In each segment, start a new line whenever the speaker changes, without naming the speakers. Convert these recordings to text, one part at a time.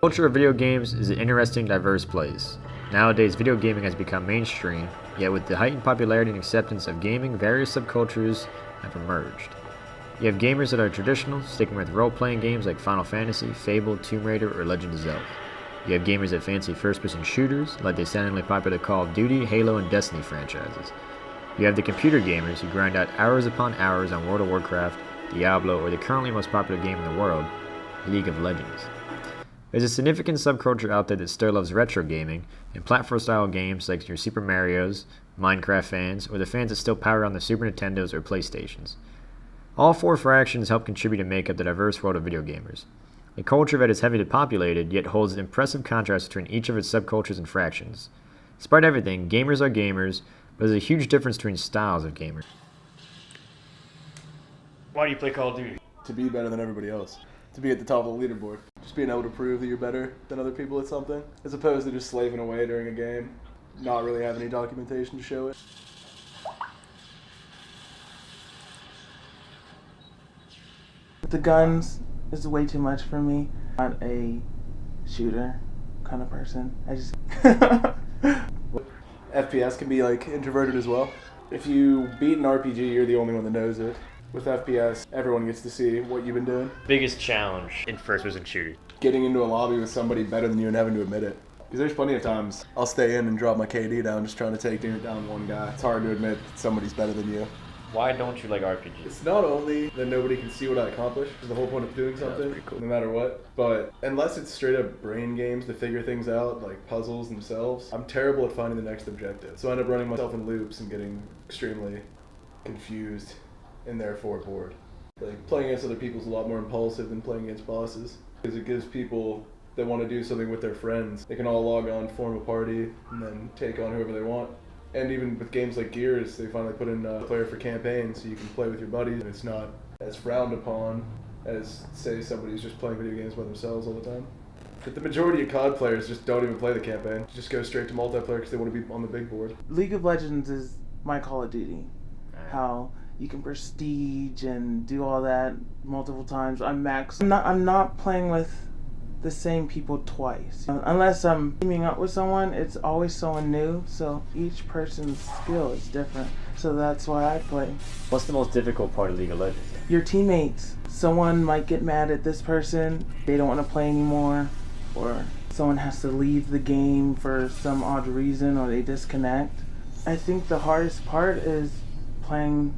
The culture of video games is an interesting, diverse place. Nowadays, video gaming has become mainstream, yet with the heightened popularity and acceptance of gaming, various subcultures have emerged. You have gamers that are traditional, sticking with role-playing games like Final Fantasy, Fable, Tomb Raider, or Legend of Zelda. You have gamers that fancy first-person shooters, like the astoundingly popular Call of Duty, Halo, and Destiny franchises. You have the computer gamers who grind out hours upon hours on World of Warcraft, Diablo, or the currently most popular game in the world, League of Legends. There's a significant subculture out there that still loves retro gaming and platform-style games like your Super Marios, Minecraft fans, or the fans that still power on the Super Nintendos or PlayStations. All four fractions help contribute and make up the diverse world of video gamers. A culture that is heavily populated, yet holds an impressive contrast between each of its subcultures and fractions. Despite everything, gamers are gamers, but there's a huge difference between styles of gamers. Why do you play Call of Duty?
To be better than everybody else. To be at the top of the leaderboard. Just being able to prove that you're better than other people at something, as opposed to just slaving away during a game, not really having any documentation to show it.
The guns is way too much for me. I'm not a shooter kind of person. I just
FPS can be like introverted as well. If you beat an RPG, you're the only one that knows it. With FPS, everyone gets to see what you've been doing.
Biggest challenge in first-person shooters?
Getting into a lobby with somebody better than you and having to admit it. Because there's plenty of times I'll stay in and drop my KD down just trying to take down one guy. It's hard to admit that somebody's better than you.
Why don't you like RPGs?
It's not only that nobody can see what I accomplish, which is the whole point of doing something, cool. No matter what, but unless it's straight up brain games to figure things out, like puzzles themselves, I'm terrible at finding the next objective. So I end up running myself in loops and getting extremely confused and therefore bored. Like, playing against other people is a lot more impulsive than playing against bosses, because it gives people that want to do something with their friends, they can all log on, form a party, and then take on whoever they want. And even with games like Gears, they finally put in a player for campaign, so you can play with your buddies, and it's not as frowned upon as, say, somebody who's just playing video games by themselves all the time. But the majority of COD players just don't even play the campaign, just go straight to multiplayer because they want to be on the big board.
League of Legends is my Call of Duty. How you can prestige and do all that multiple times. I'm not playing with the same people twice. Unless I'm teaming up with someone, it's always someone new, so each person's skill is different. So that's why I play.
What's the most difficult part of League of Legends?
Your teammates. Someone might get mad at this person, they don't want to play anymore, or someone has to leave the game for some odd reason, or they disconnect. I think the hardest part is playing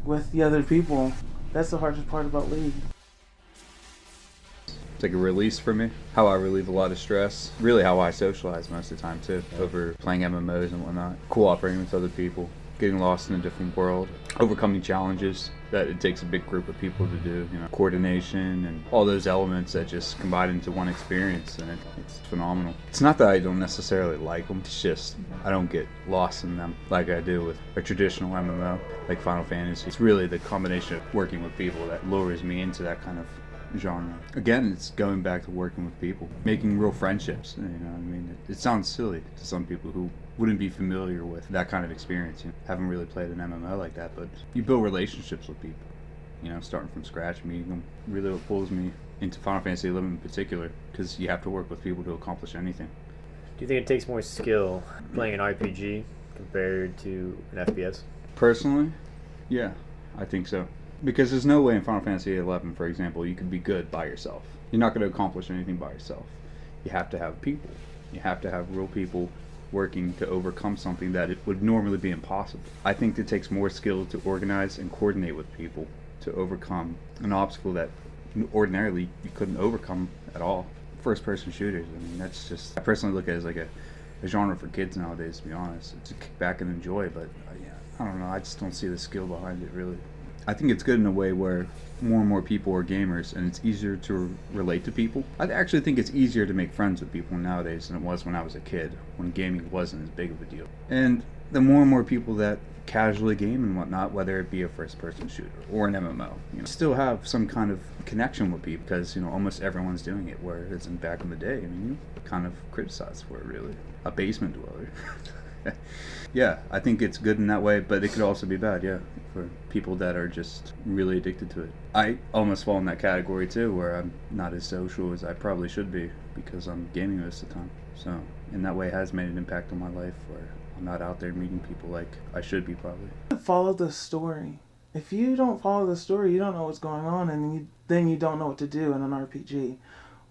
with the other people. That's the hardest part about League.
It's like a release for me. How I relieve a lot of stress. Really how I socialize most of the time too. Over playing MMOs and whatnot. Cooperating with other people. Getting lost in a different world. Overcoming challenges that it takes a big group of people to do. You know, coordination and all those elements that just combine into one experience, and it's phenomenal. It's not that I don't necessarily like them. It's just I don't get lost in them like I do with a traditional MMO like Final Fantasy. It's really the combination of working with people that lures me into that kind of genre. Again, it's going back to working with people, making real friendships. You know, I mean, it sounds silly to some people who wouldn't be familiar with that kind of experience. You know, haven't really played an MMO like that, but you build relationships with people. You know, starting from scratch, meeting them. Really, what pulls me into Final Fantasy XI in particular, because you have to work with people to accomplish anything.
Do you think it takes more skill playing an RPG compared to an FPS?
Personally, yeah, I think so. Because there's no way in Final Fantasy XI, for example, you could be good by yourself. You're not going to accomplish anything by yourself. You have to have people. You have to have real people working to overcome something that it would normally be impossible. I think it takes more skill to organize and coordinate with people to overcome an obstacle that ordinarily you couldn't overcome at all. First-person shooters, I mean, that's just, I personally look at it as like a genre for kids nowadays, to be honest. It's to kick back and enjoy, but yeah, I don't know, I just don't see the skill behind it, really. I think it's good in a way where more and more people are gamers and it's easier to relate to people. I actually think it's easier to make friends with people nowadays than it was when I was a kid, when gaming wasn't as big of a deal. And the more and more people that casually game and whatnot, whether it be a first-person shooter or an MMO, you know, still have some kind of connection with people because, you know, almost everyone's doing it, where it's in back in the day, I mean, you kind of criticized for it, really. A basement dweller. Yeah, I think it's good in that way, but it could also be bad, yeah, for people that are just really addicted to it. I almost fall in that category too, where I'm not as social as I probably should be because I'm gaming most of the time. So, in that way, it has made an impact on my life where I'm not out there meeting people like I should be probably.
Follow the story. If you don't follow the story, you don't know what's going on, and then you don't know what to do in an RPG.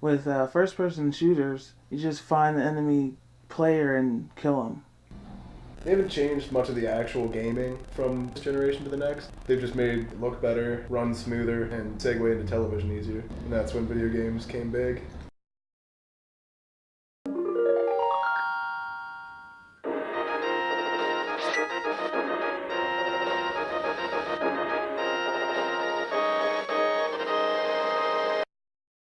With first-person shooters, you just find the enemy player and kill them.
They haven't changed much of the actual gaming from this generation to the next. They've just made it look better, run smoother, and segue into television easier. And that's when video games came big.